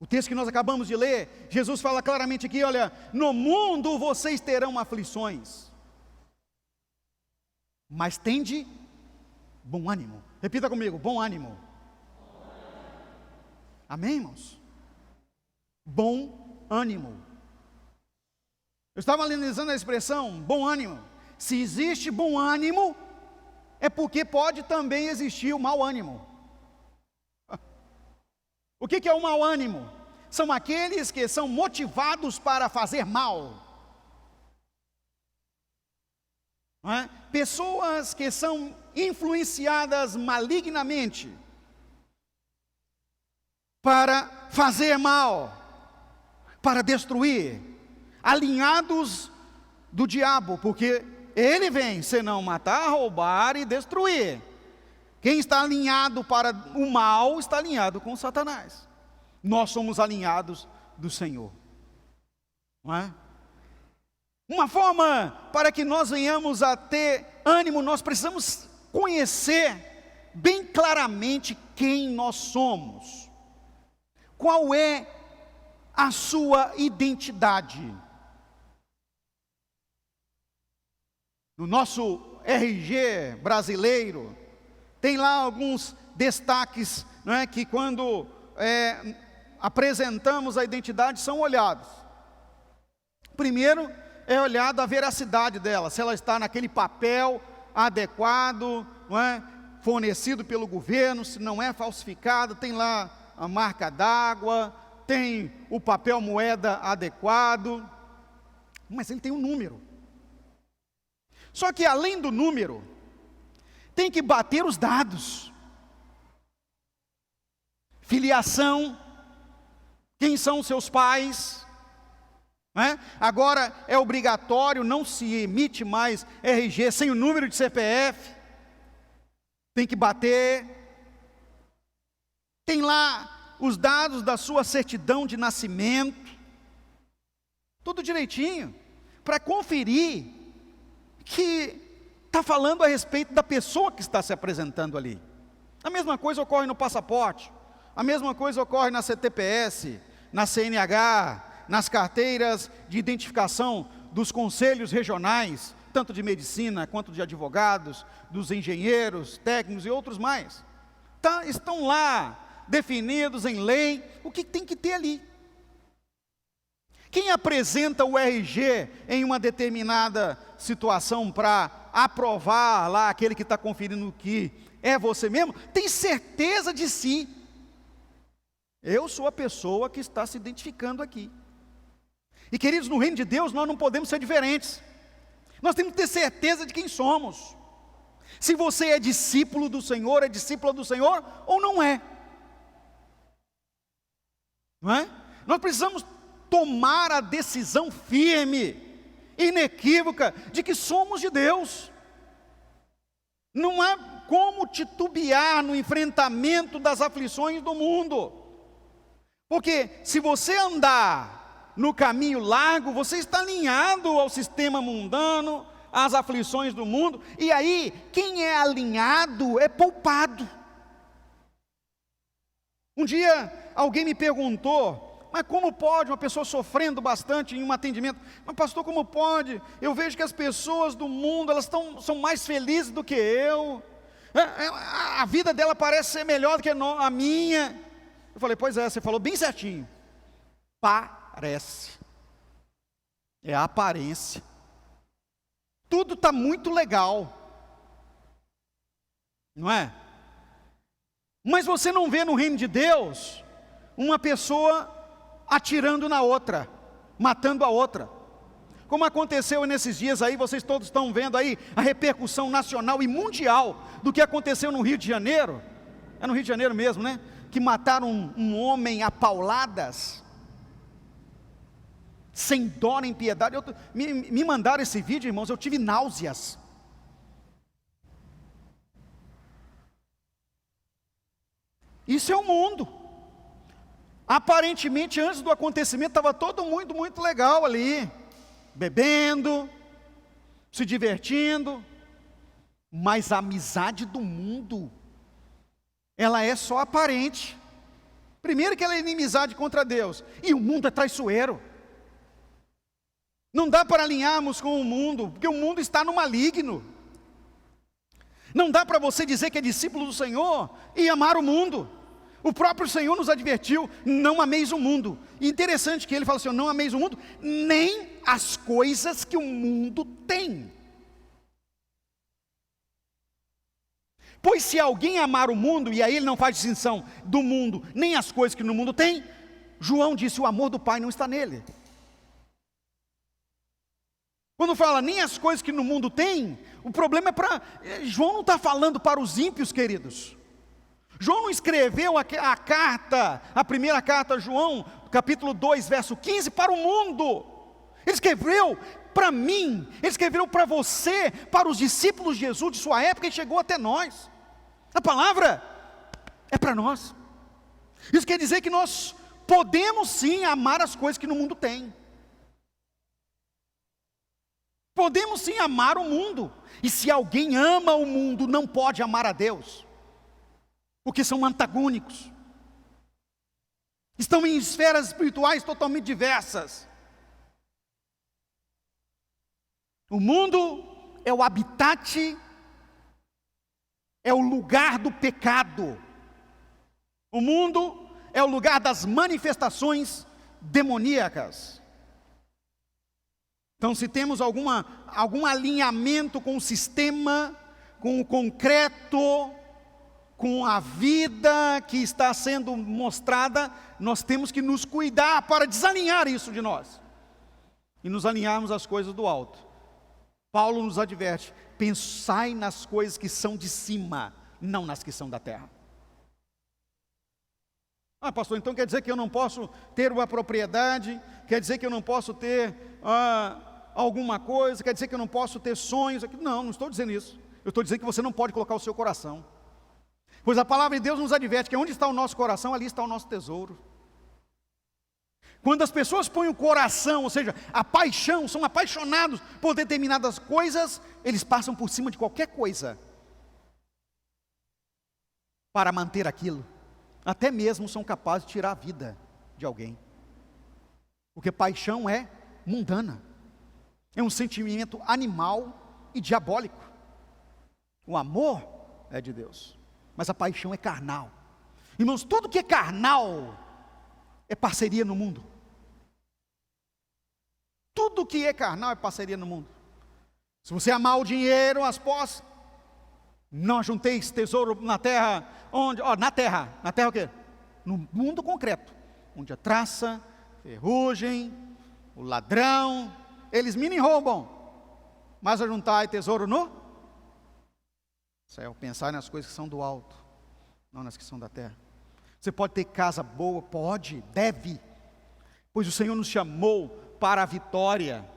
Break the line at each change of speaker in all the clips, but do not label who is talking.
O texto que nós acabamos de ler, Jesus fala claramente aqui, olha, no mundo vocês terão aflições, mas tende bom ânimo. Repita comigo, bom ânimo. Amém, irmãos? Bom ânimo. Eu estava analisando a expressão bom ânimo. Se existe bom ânimo, é porque pode também existir o mau ânimo. O que é o mau ânimo? São aqueles que são motivados para fazer mal. Não é? Pessoas que são influenciadas malignamente para fazer mal, para destruir, alinhados do diabo, porque ele vem senão matar, roubar e destruir. Quem está alinhado para o mal, está alinhado com Satanás. Nós somos alinhados do Senhor. Não é? Uma forma para que nós venhamos a ter ânimo, nós precisamos conhecer bem claramente quem nós somos. Qual é a sua identidade? No nosso RG brasileiro, tem lá alguns destaques, não é, que quando apresentamos a identidade são olhados. Primeiro é olhado a veracidade dela, se ela está naquele papel adequado, não é, fornecido pelo governo, se não é falsificado, tem lá a marca d'água, tem o papel moeda adequado, mas ele tem um número. Só que além do número, tem que bater os dados. Filiação, quem são seus pais, né? Agora é obrigatório, não se emite mais RG sem o número de CPF, tem que bater. Tem lá os dados da sua certidão de nascimento, tudo direitinho, para conferir que está falando a respeito da pessoa que está se apresentando ali. A mesma coisa ocorre no passaporte, a mesma coisa ocorre na CTPS, na CNH, nas carteiras de identificação dos conselhos regionais, tanto de medicina quanto de advogados, dos engenheiros, técnicos e outros mais. Estão lá definidos em lei o que tem que ter ali. Quem apresenta o RG em uma determinada situação para aprovar lá aquele que está conferindo que é você mesmo, tem certeza de si. Eu sou a pessoa que está se identificando aqui. E queridos, no reino de Deus nós não podemos ser diferentes. Nós temos que ter certeza de quem somos. Se você é discípulo do Senhor, é discípula do Senhor ou não é. Não é? Nós precisamos tomar a decisão firme, inequívoca, de que somos de Deus. Não há como titubear no enfrentamento das aflições do mundo, porque se você andar no caminho largo, você está alinhado ao sistema mundano, às aflições do mundo, e aí, quem é alinhado é poupado. Um dia, alguém me perguntou, mas como pode uma pessoa sofrendo bastante em um atendimento? Mas pastor, como pode? Eu vejo que as pessoas do mundo, elas são mais felizes do que eu. A vida dela parece ser melhor do que a minha. Eu falei, pois é, você falou bem certinho. Parece. É a aparência. Tudo está muito legal. Não é? Mas você não vê no reino de Deus uma pessoa atirando na outra, matando a outra, como aconteceu nesses dias aí. Vocês todos estão vendo aí a repercussão nacional e mundial do que aconteceu no Rio de Janeiro. É no Rio de Janeiro mesmo, né? Que mataram um homem a pauladas, sem dó nem piedade. Me mandaram esse vídeo, irmãos, eu tive náuseas. Isso é o mundo. Aparentemente, antes do acontecimento, estava todo muito, muito legal ali, bebendo, se divertindo, mas a amizade do mundo, ela é só aparente. Primeiro que ela é inimizade contra Deus, e o mundo é traiçoeiro. Não dá para alinharmos com o mundo, porque o mundo está no maligno. Não dá para você dizer que é discípulo do Senhor e amar o mundo. O próprio Senhor nos advertiu, não ameis o mundo. E interessante que ele fala assim, não ameis o mundo, nem as coisas que o mundo tem. Pois se alguém amar o mundo, e aí ele não faz distinção do mundo, nem as coisas que no mundo tem, João disse, o amor do Pai não está nele. Quando fala nem as coisas que no mundo tem, o problema é para... João não está falando para os ímpios, queridos. João não escreveu a carta, a primeira carta a João, capítulo 2, verso 15, para o mundo. Ele escreveu para mim, ele escreveu para você, para os discípulos de Jesus de sua época e chegou até nós. A palavra é para nós. Isso quer dizer que nós podemos sim amar as coisas que no mundo tem. Podemos sim amar o mundo. E se alguém ama o mundo, não pode amar a Deus. Porque são antagônicos. Estão em esferas espirituais totalmente diversas. O mundo é o habitat, é o lugar do pecado. O mundo é o lugar das manifestações demoníacas. Então, se temos algum alinhamento com o sistema, com o concreto, com a vida que está sendo mostrada, nós temos que nos cuidar para desalinhar isso de nós e nos alinharmos às coisas do alto. Paulo nos adverte, pensai nas coisas que são de cima, não nas que são da terra. Ah, pastor, então quer dizer que eu não posso ter uma propriedade, quer dizer que eu não posso ter alguma coisa, quer dizer que eu não posso ter sonhos? Não estou dizendo isso. Eu estou dizendo que você não pode colocar o seu coração. Pois a palavra de Deus nos adverte que onde está o nosso coração, ali está o nosso tesouro. Quando as pessoas põem o coração, ou seja, a paixão, são apaixonados por determinadas coisas, eles passam por cima de qualquer coisa para manter aquilo. Até mesmo são capazes de tirar a vida de alguém. Porque paixão é mundana. É um sentimento animal e diabólico. O amor é de Deus, mas a paixão é carnal. Irmãos, tudo que é carnal é parceria no mundo. Tudo que é carnal é parceria no mundo. Se você amar o dinheiro, as posses, não ajunteis tesouro na terra, onde? Na terra o quê? No mundo concreto, onde a traça, ferrugem, o ladrão, eles minem roubam, mas ajuntai tesouro no céu. Pensar nas coisas que são do alto, não nas que são da terra. Você pode ter casa boa, pode, deve, pois o Senhor nos chamou para a vitória,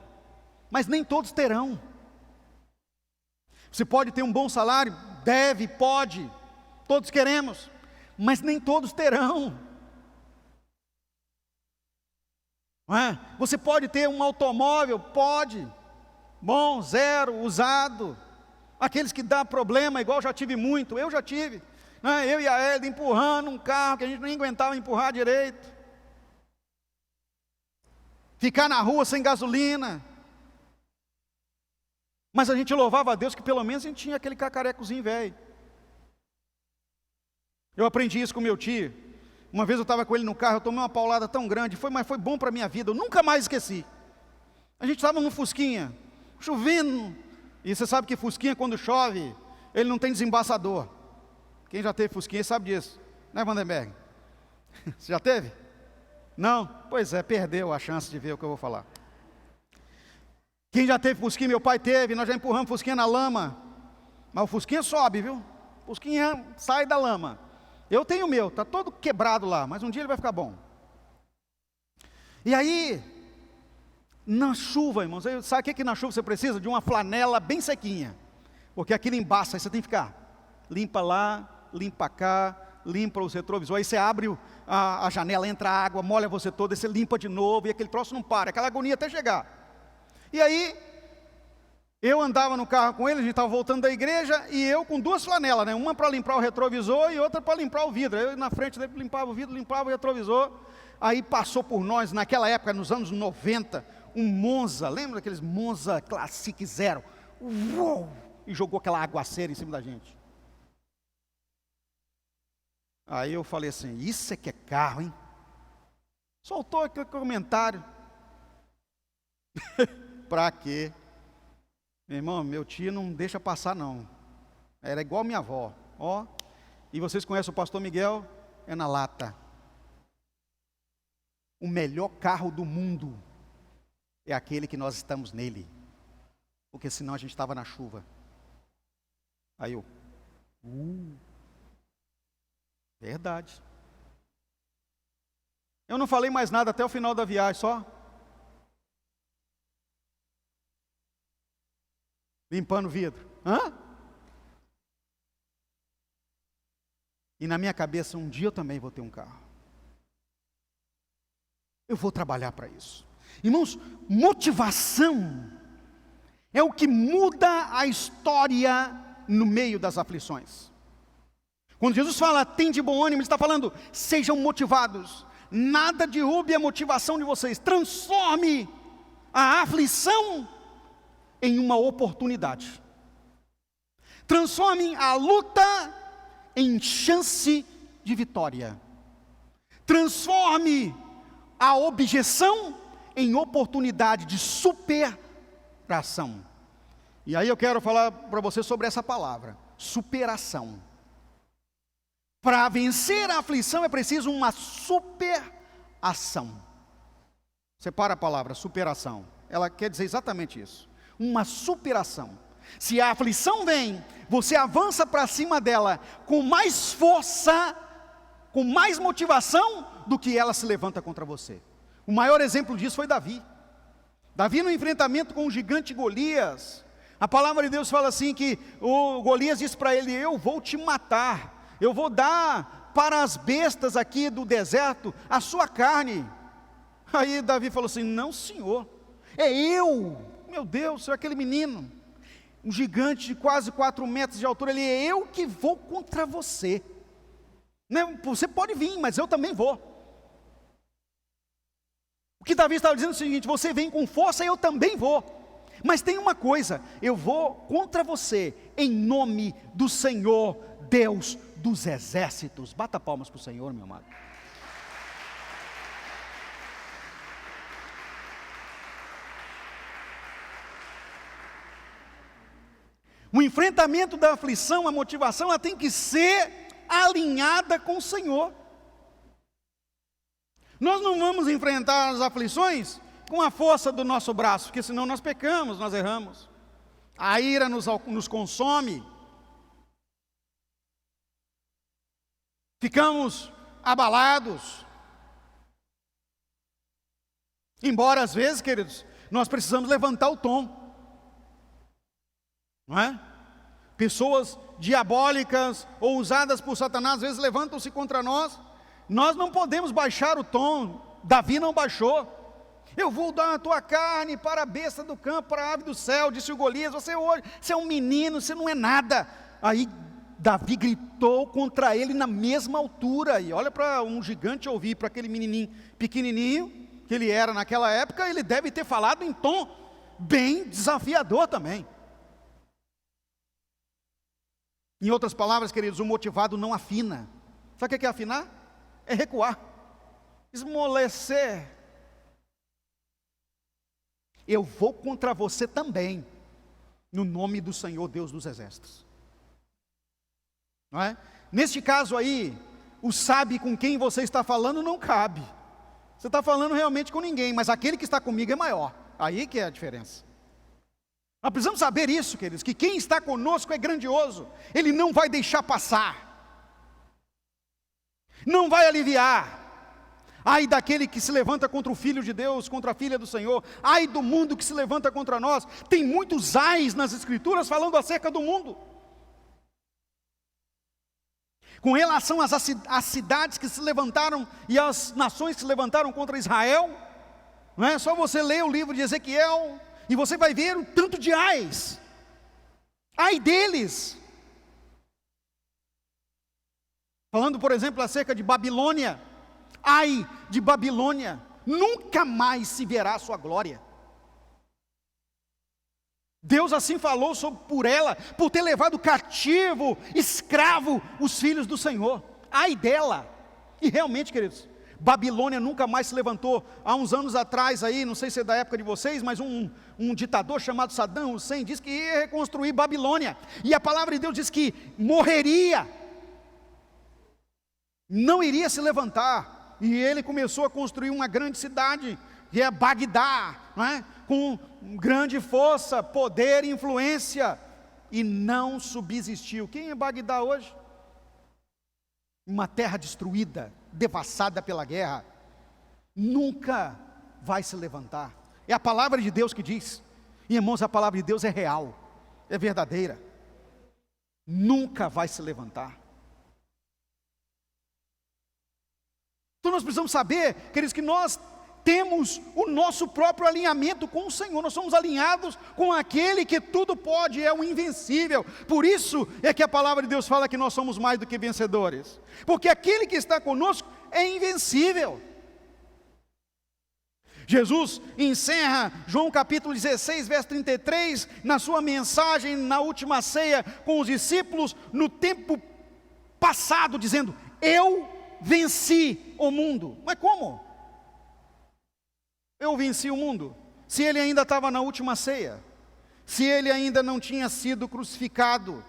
mas nem todos terão. Você pode ter um bom salário, deve, pode, todos queremos, mas nem todos terão. Não é? Você pode ter um automóvel, pode, bom, zero, usado, aqueles que dá problema, igual já tive muito, eu já tive, eu e a Hélida empurrando um carro que a gente nem aguentava empurrar direito, ficar na rua sem gasolina, mas a gente louvava a Deus que pelo menos a gente tinha aquele cacarecozinho velho. Eu aprendi isso com meu tio. Uma vez eu estava com ele no carro, eu tomei uma paulada tão grande, mas foi bom para a minha vida, eu nunca mais esqueci. A gente estava num Fusquinha, chovendo, e você sabe que Fusquinha quando chove, ele não tem desembaçador. Quem já teve Fusquinha sabe disso, né, Vandenberg? Você já teve? Não? Pois é, perdeu a chance de ver o que eu vou falar. Quem já teve Fusquinha, meu pai teve, nós já empurramos Fusquinha na lama, mas o Fusquinha sobe, viu? O Fusquinha sai da lama. Eu tenho o meu, está todo quebrado lá, mas um dia ele vai ficar bom. E aí, na chuva, irmãos, sabe o que na chuva você precisa? De uma flanela bem sequinha, porque aquilo embaça, aí você tem que ficar, limpa lá, limpa cá, limpa os retrovisores, aí você abre a janela, entra água, molha você todo, aí você limpa de novo, e aquele troço não para, aquela agonia até chegar. E aí, Eu andava no carro com ele, a gente estava voltando da igreja, e eu com 2 flanelas, né? Uma para limpar o retrovisor e outra para limpar o vidro. Eu na frente dele limpava o vidro, limpava o retrovisor. Aí passou por nós, naquela época, nos anos 90, um Monza, lembra daqueles Monza Classic Zero? Uou! E jogou aquela aguaceira em cima da gente. Aí eu falei assim, isso é que é carro, hein? Soltou aquele comentário. Pra quê? Meu irmão, meu tio não deixa passar não. Era igual minha avó. Ó, e vocês conhecem o pastor Miguel? É na lata. O melhor carro do mundo é aquele que nós estamos nele. Porque senão a gente estava na chuva. Aí eu, verdade. Eu não falei mais nada até o final da viagem, só limpando o vidro. Hã? E na minha cabeça, um dia eu também vou ter um carro. Eu vou trabalhar para isso. Irmãos, motivação é o que muda a história no meio das aflições. Quando Jesus fala, tem de bom ânimo, Ele está falando, sejam motivados. Nada derrube a motivação de vocês. Transforme a aflição em uma oportunidade. Transformem a luta em chance de vitória. Transforme a objeção em oportunidade de superação. E aí eu quero falar para você sobre essa palavra, superação. Para vencer a aflição é preciso uma superação. Separa a palavra superação. Ela quer dizer exatamente isso. Uma superação. Se a aflição vem, você avança para cima dela com mais força, com mais motivação do que ela se levanta contra você. O maior exemplo disso foi Davi. Davi no enfrentamento com o gigante Golias, a palavra de Deus fala assim que o Golias disse para ele, eu vou te matar, eu vou dar para as bestas aqui do deserto a sua carne. Aí Davi falou assim, não senhor, é eu, meu Deus, sou aquele menino, um gigante de quase 4 metros de altura, ele é eu que vou contra você. Você pode vir, mas eu também vou. O que Davi estava dizendo é o seguinte, você vem com força e eu também vou. Mas tem uma coisa, eu vou contra você, em nome do Senhor, Deus dos exércitos. Bata palmas para o Senhor, meu amado. O enfrentamento da aflição, a motivação, ela tem que ser alinhada com o Senhor. Nós não vamos enfrentar as aflições com a força do nosso braço, porque senão nós pecamos, nós erramos. A ira nos consome. Ficamos abalados. Embora às vezes, queridos, nós precisamos levantar o tom. Não é? Pessoas diabólicas ou usadas por Satanás, às vezes levantam-se contra nós. Nós não podemos baixar o tom. Davi não baixou. Eu vou dar a tua carne para a besta do campo, para a ave do céu, disse o Golias, você é um menino, você não é nada. Aí Davi gritou contra ele na mesma altura, e olha para um gigante ouvir, para aquele menininho pequenininho, que ele era naquela época, ele deve ter falado em tom bem desafiador também. Em outras palavras, queridos, o motivado não afina. Sabe o que é afinar? É recuar, esmorecer. Eu vou contra você também, no nome do Senhor Deus dos exércitos. Não é? Neste caso aí, o sabe com quem você está falando não cabe. Você está falando realmente com ninguém, mas aquele que está comigo é maior. Aí que é a diferença. Nós precisamos saber isso, queridos, que quem está conosco é grandioso. Ele não vai deixar passar. Não vai aliviar. Ai daquele que se levanta contra o Filho de Deus, contra a Filha do Senhor. Ai do mundo que se levanta contra nós. Tem muitos ais nas Escrituras falando acerca do mundo. Com relação às cidades que se levantaram e às nações que se levantaram contra Israel, não é? Só você ler o livro de Ezequiel, E você vai ver o tanto de ais. Ai deles. Falando, por exemplo, acerca de Babilônia. Ai de Babilônia, nunca mais se verá a sua glória. Deus assim falou por ela, por ter levado cativo, escravo, os filhos do Senhor. Ai dela. E realmente, queridos, Babilônia nunca mais se levantou. Há uns anos atrás aí, não sei se é da época de vocês, mas um ditador chamado Saddam Hussein disse que ia reconstruir Babilônia. E a palavra de Deus diz que morreria. Não iria se levantar. E ele começou a construir uma grande cidade, que é Bagdá, não é? Com grande força, poder e influência, e não subsistiu. Quem é Bagdá hoje? Uma terra destruída, devassada pela guerra, nunca vai se levantar. É a palavra de Deus que diz. E irmãos, a palavra de Deus é real, é verdadeira. Nunca vai se levantar. Então nós precisamos saber, queridos, que nós temos o nosso próprio alinhamento com o Senhor. Nós somos alinhados com aquele que tudo pode, é o invencível. Por isso é que a palavra de Deus fala que nós somos mais do que vencedores, porque aquele que está conosco é invencível. Jesus encerra João capítulo 16, verso 33, na sua mensagem na última ceia com os discípulos, no tempo passado, dizendo: eu venci o mundo. Mas como? Eu venci o mundo, se ele ainda estava na última ceia, se ele ainda não tinha sido crucificado,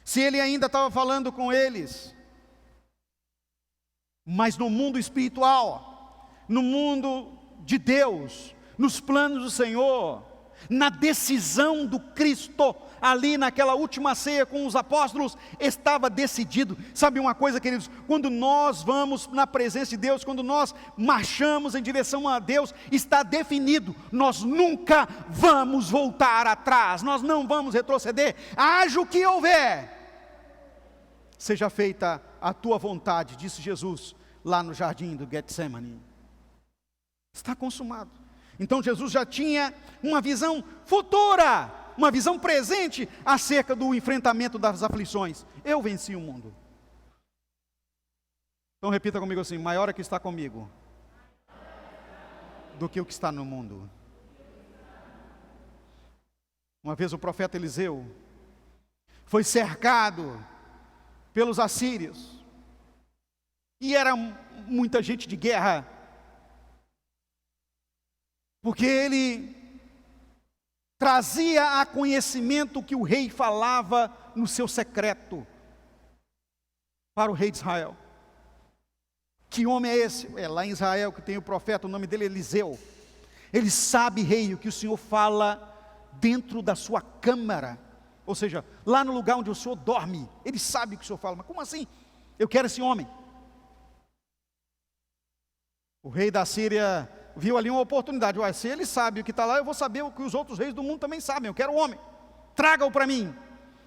se ele ainda estava falando com eles. Mas no mundo espiritual, no mundo de Deus, nos planos do Senhor, na decisão do Cristo, ali naquela última ceia com os apóstolos, estava decidido. Sabe uma coisa, queridos? Quando nós vamos na presença de Deus, quando nós marchamos em direção a Deus, está definido, nós nunca vamos voltar atrás, nós não vamos retroceder, haja o que houver, seja feita a tua vontade, disse Jesus lá no jardim do Getsemane. Está consumado. Então Jesus já tinha uma visão futura, uma visão presente acerca do enfrentamento das aflições. Eu venci o mundo. Então repita comigo assim: maior é que está comigo do que o que está no mundo. Uma vez o profeta Eliseu foi cercado pelos assírios, e era muita gente de guerra, porque ele trazia a conhecimento que o rei falava no seu secreto para o rei de Israel. Que homem é esse? É lá em Israel que tem o profeta, o nome dele é Eliseu. Ele sabe, rei, o que o Senhor fala dentro da sua câmara, ou seja, lá no lugar onde o Senhor dorme. Ele sabe o que o Senhor fala. Mas como assim? Eu quero esse homem. O rei da Síria viu ali uma oportunidade. Ué, se ele sabe o que está lá, eu vou saber o que os outros reis do mundo também sabem. Eu quero o homem, traga-o para mim.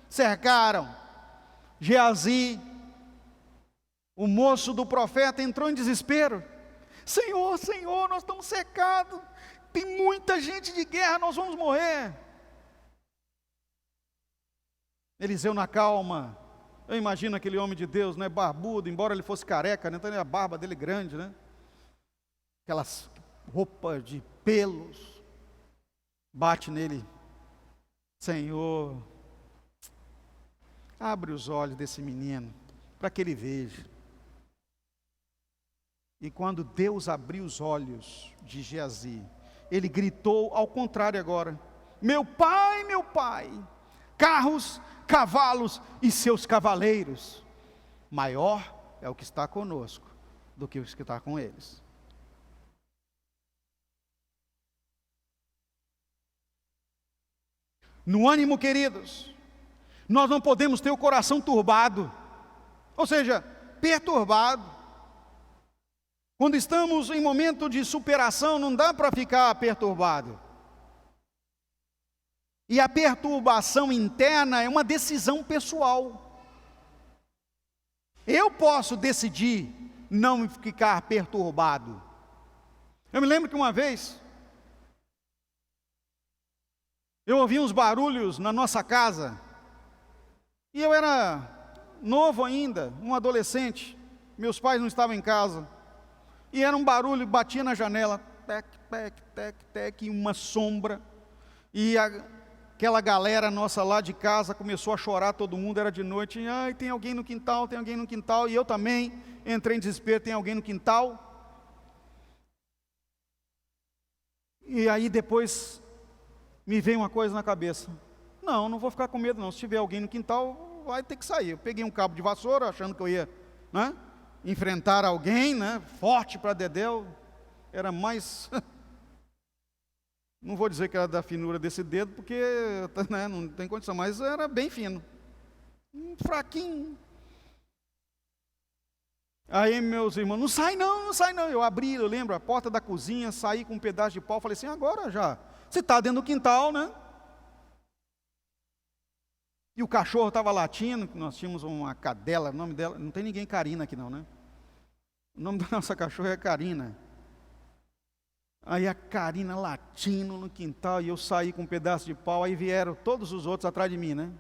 Cercaram Geazi. O moço do profeta entrou em desespero. Senhor, Senhor, nós estamos cercados, tem muita gente de guerra, nós vamos morrer. Eliseu na calma. Eu imagino aquele homem de Deus, né, barbudo, embora ele fosse careca, né, então a barba dele grande, né, aquelas roupas de pelos, bate nele: Senhor, abre os olhos desse menino, para que ele veja. E quando Deus abriu os olhos de Geazi, ele gritou ao contrário agora: meu pai, carros, cavalos e seus cavaleiros, maior é o que está conosco do que o que está com eles. No ânimo, queridos, nós não podemos ter o coração turbado, ou seja, perturbado. Quando estamos em momento de superação, não dá para ficar perturbado. E a perturbação interna é uma decisão pessoal. Eu posso decidir não ficar perturbado. Eu me lembro que uma vez, eu ouvi uns barulhos na nossa casa, e eu era novo ainda, um adolescente, meus pais não estavam em casa, e era um barulho, batia na janela, tec, tec, tec, tec, e uma sombra, e aquela galera nossa lá de casa começou a chorar, todo mundo, era de noite, ai, tem alguém no quintal, tem alguém no quintal, e eu também entrei em desespero, tem alguém no quintal. E aí depois me veio uma coisa na cabeça, não vou ficar com medo não, se tiver alguém no quintal, vai ter que sair. Eu peguei um cabo de vassoura, achando que eu ia, né, enfrentar alguém, né, forte para dedéu, era mais, não vou dizer que era da finura desse dedo, porque, né, não tem condição, mas era bem fino, fraquinho. Aí meus irmãos, não sai não, eu abri, eu lembro, a porta da cozinha, saí com um pedaço de pau, falei assim, agora já, você está dentro do quintal, né? E o cachorro estava latindo, nós tínhamos uma cadela, o nome dela, não tem ninguém Karina aqui não, né? O nome da nossa cachorra é Karina. Aí a Karina latindo no quintal, e eu saí com um pedaço de pau, aí vieram todos os outros atrás de mim, né?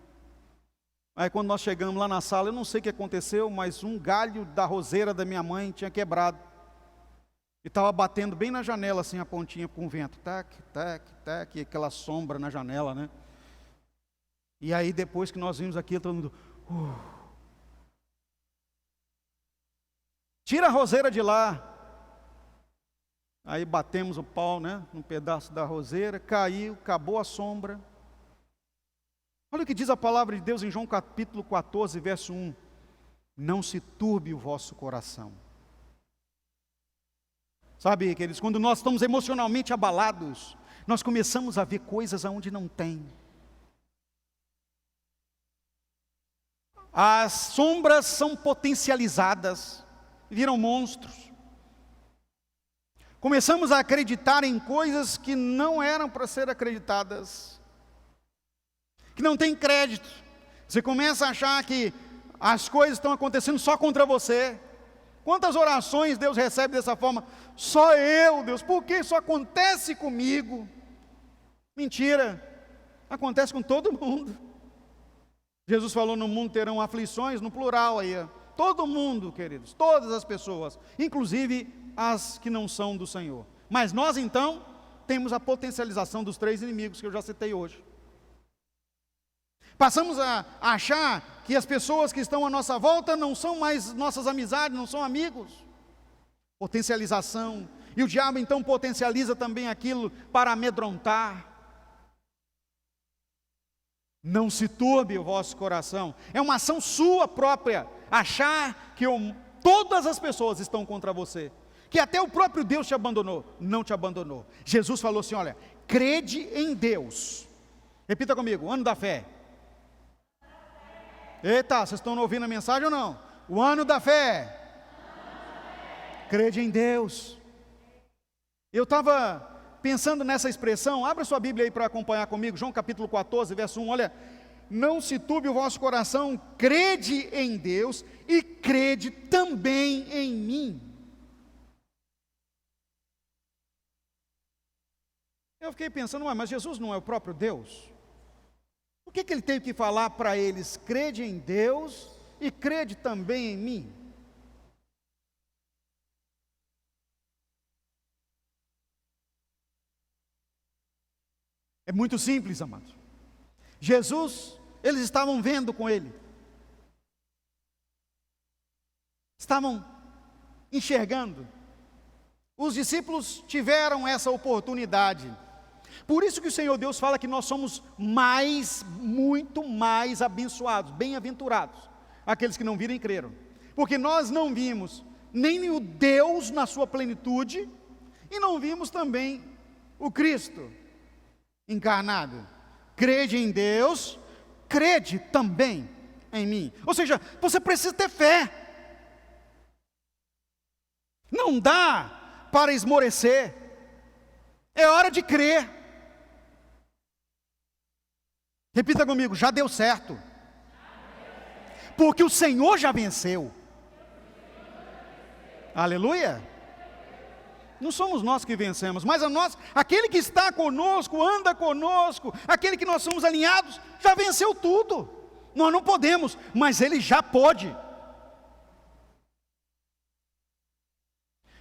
Aí quando nós chegamos lá na sala, eu não sei o que aconteceu, mas um galho da roseira da minha mãe tinha quebrado. E estava batendo bem na janela, assim, a pontinha com o vento. Tac, tac, tac, e aquela sombra na janela, né? E aí depois que nós vimos aquilo, todo mundo... Tira a roseira de lá. Aí batemos o pau, né? Num pedaço da roseira, caiu, acabou a sombra. Olha o que diz a palavra de Deus em João capítulo 14, verso 1. Não se turbe o vosso coração. Sabe, queridos, quando nós estamos emocionalmente abalados, nós começamos a ver coisas aonde não tem. As sombras são potencializadas, viram monstros. Começamos a acreditar em coisas que não eram para ser acreditadas. Que não tem crédito. Você começa a achar que as coisas estão acontecendo só contra você. Quantas orações Deus recebe dessa forma? Só eu, Deus, por que isso acontece comigo? Mentira, acontece com todo mundo. Jesus falou, no mundo terão aflições, no plural aí. Todo mundo, queridos, todas as pessoas, inclusive as que não são do Senhor. Mas nós então, temos a potencialização dos 3 inimigos que eu já citei hoje. Passamos a achar que as pessoas que estão à nossa volta não são mais nossas amizades, não são amigos. Potencialização. E o diabo então potencializa também aquilo para amedrontar. Não se turbe o vosso coração. É uma ação sua própria, achar que todas as pessoas estão contra você. Que até o próprio Deus te abandonou. Não te abandonou. Jesus falou assim, olha, crede em Deus. Repita comigo, ano da fé. Eita, vocês estão ouvindo a mensagem ou não? O ano da fé. Crede em Deus. Eu estava pensando nessa expressão, abra sua Bíblia aí para acompanhar comigo, João capítulo 14, verso 1, olha, não se turbe o vosso coração, crede em Deus e crede também em mim. Eu fiquei pensando, mas Jesus não é o próprio Deus? Por que ele teve que falar para eles, crede em Deus e crede também em mim? É muito simples, amados. Jesus, eles estavam vendo com ele. Estavam enxergando. Os discípulos tiveram essa oportunidade. Por isso que o Senhor Deus fala que nós somos muito mais abençoados, bem-aventurados, aqueles que não viram e creram. Porque nós não vimos nem o Deus na sua plenitude, e não vimos também o Cristo encarnado. Crede em Deus, crede também em mim. Ou seja, você precisa ter fé. Não dá para esmorecer. É hora de crer. Repita comigo, já deu certo. Porque o Senhor já venceu. Aleluia. Não somos nós que vencemos, mas a nós, aquele que está conosco, anda conosco, aquele que nós somos alinhados, já venceu tudo. Nós não podemos, mas ele já pode.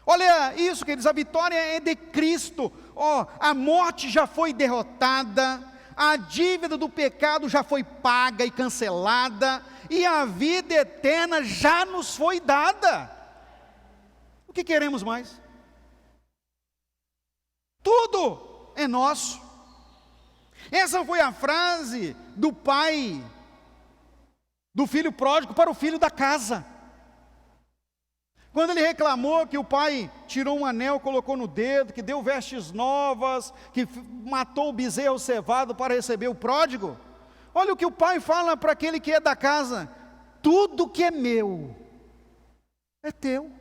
Olha isso, queridos, a vitória é de Cristo. A morte já foi derrotada, a dívida do pecado já foi paga e cancelada, e a vida eterna já nos foi dada. O que queremos mais? Tudo é nosso. Essa foi a frase do pai, do filho pródigo para o filho da casa. Quando ele reclamou que o pai tirou um anel, colocou no dedo, que deu vestes novas, que matou o bezerro cevado para receber o pródigo, olha o que o pai fala para aquele que é da casa: tudo que é meu é teu.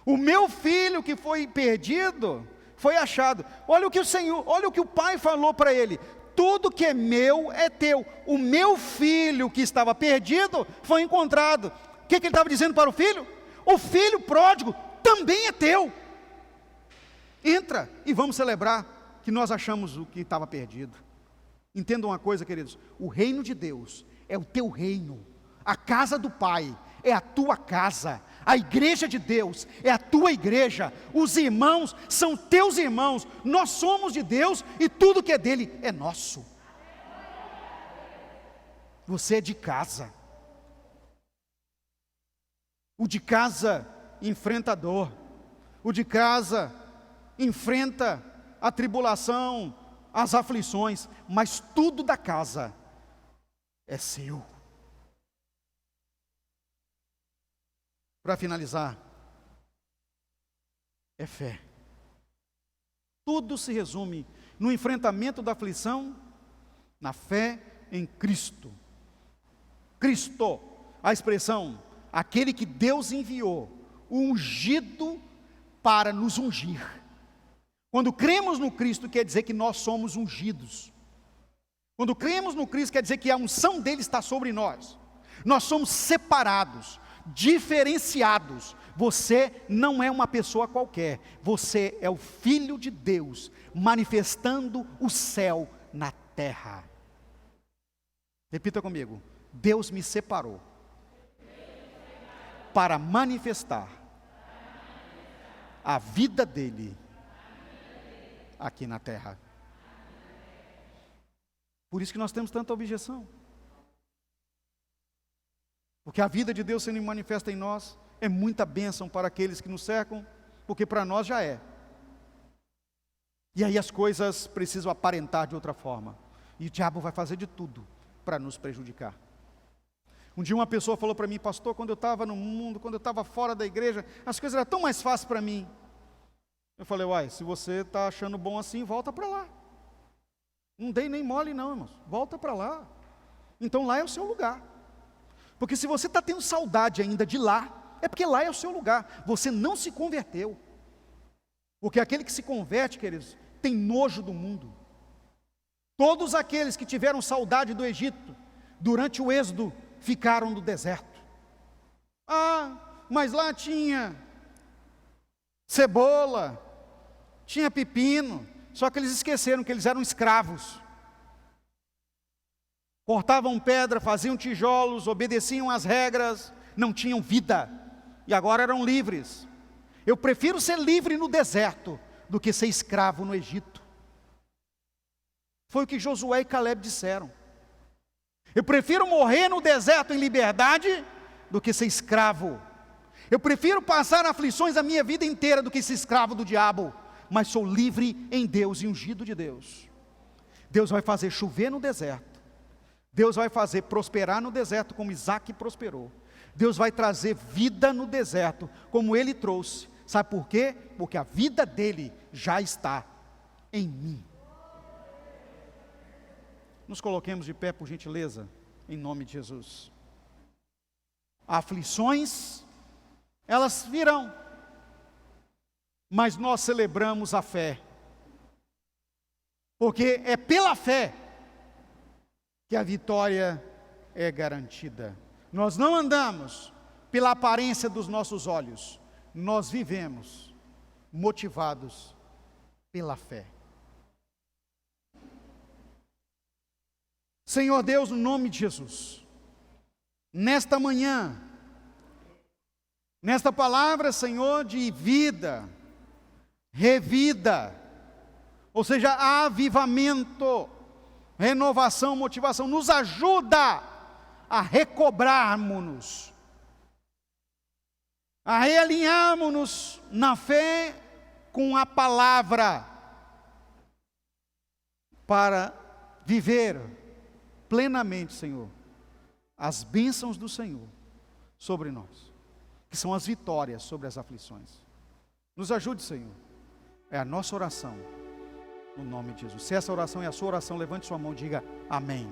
O meu filho que foi perdido, foi achado. Olha o que o pai falou para ele: tudo que é meu é teu. O meu filho que estava perdido foi encontrado. O que ele estava dizendo para o filho? O filho pródigo também é teu. Entra e vamos celebrar que nós achamos o que estava perdido. Entendam uma coisa, queridos: o reino de Deus é o teu reino, a casa do Pai é a tua casa, a igreja de Deus é a tua igreja, os irmãos são teus irmãos, nós somos de Deus e tudo que é dele é nosso. Você é de casa. O de casa enfrenta a dor, o de casa enfrenta a tribulação, as aflições, mas tudo da casa é seu. Para finalizar, é fé. Tudo se resume no enfrentamento da aflição, na fé em Cristo. Cristo, a expressão, aquele que Deus enviou, o ungido para nos ungir. Quando cremos no Cristo, quer dizer que nós somos ungidos. Quando cremos no Cristo, quer dizer que a unção dele está sobre nós. Nós somos separados, diferenciados. Você não é uma pessoa qualquer, você é o Filho de Deus, manifestando o céu na terra. Repita comigo: Deus me separou para manifestar a vida dele aqui na terra. Por isso que nós temos tanta objeção. Porque a vida de Deus sendo manifesta em nós é muita bênção para aqueles que nos cercam, porque para nós já é. E aí as coisas precisam aparentar de outra forma. E o diabo vai fazer de tudo para nos prejudicar. Um dia uma pessoa falou para mim: pastor, quando eu estava no mundo, quando eu estava fora da igreja, as coisas eram tão mais fáceis para mim. Eu falei: uai, se você está achando bom assim, volta para lá. Não dei nem mole não, irmãos, volta para lá. Então lá é o seu lugar. Porque se você está tendo saudade ainda de lá, é porque lá é o seu lugar. Você não se converteu. Porque aquele que se converte, queridos, tem nojo do mundo. Todos aqueles que tiveram saudade do Egito, durante o êxodo, ficaram no deserto. Ah, mas lá tinha cebola, tinha pepino, só que eles esqueceram que eles eram escravos. Cortavam pedra, faziam tijolos, obedeciam às regras, não tinham vida, e agora eram livres. Eu prefiro ser livre no deserto, do que ser escravo no Egito. Foi o que Josué e Caleb disseram. Eu prefiro morrer no deserto em liberdade, do que ser escravo. Eu prefiro passar aflições a minha vida inteira, do que ser escravo do diabo, mas sou livre em Deus e ungido de Deus. Deus vai fazer chover no deserto. Deus vai fazer prosperar no deserto, como Isaac prosperou. Deus vai trazer vida no deserto, como ele trouxe. Sabe por quê? Porque a vida dele já está em mim. Nos coloquemos de pé, por gentileza, em nome de Jesus. Aflições, elas virão, mas nós celebramos a fé, porque é pela fé que a vitória é garantida. Nós não andamos pela aparência dos nossos olhos, nós vivemos motivados pela fé. Senhor Deus, no nome de Jesus, nesta manhã, nesta palavra, Senhor, de vida, revida, ou seja, avivamento, renovação, motivação, nos ajuda a recobrarmos-nos, a realinharmos-nos na fé com a palavra, para viver plenamente, Senhor, as bênçãos do Senhor sobre nós, que são as vitórias sobre as aflições. Nos ajude, Senhor, é a nossa oração, no nome de Jesus. Se essa oração é a sua oração, levante sua mão e diga amém.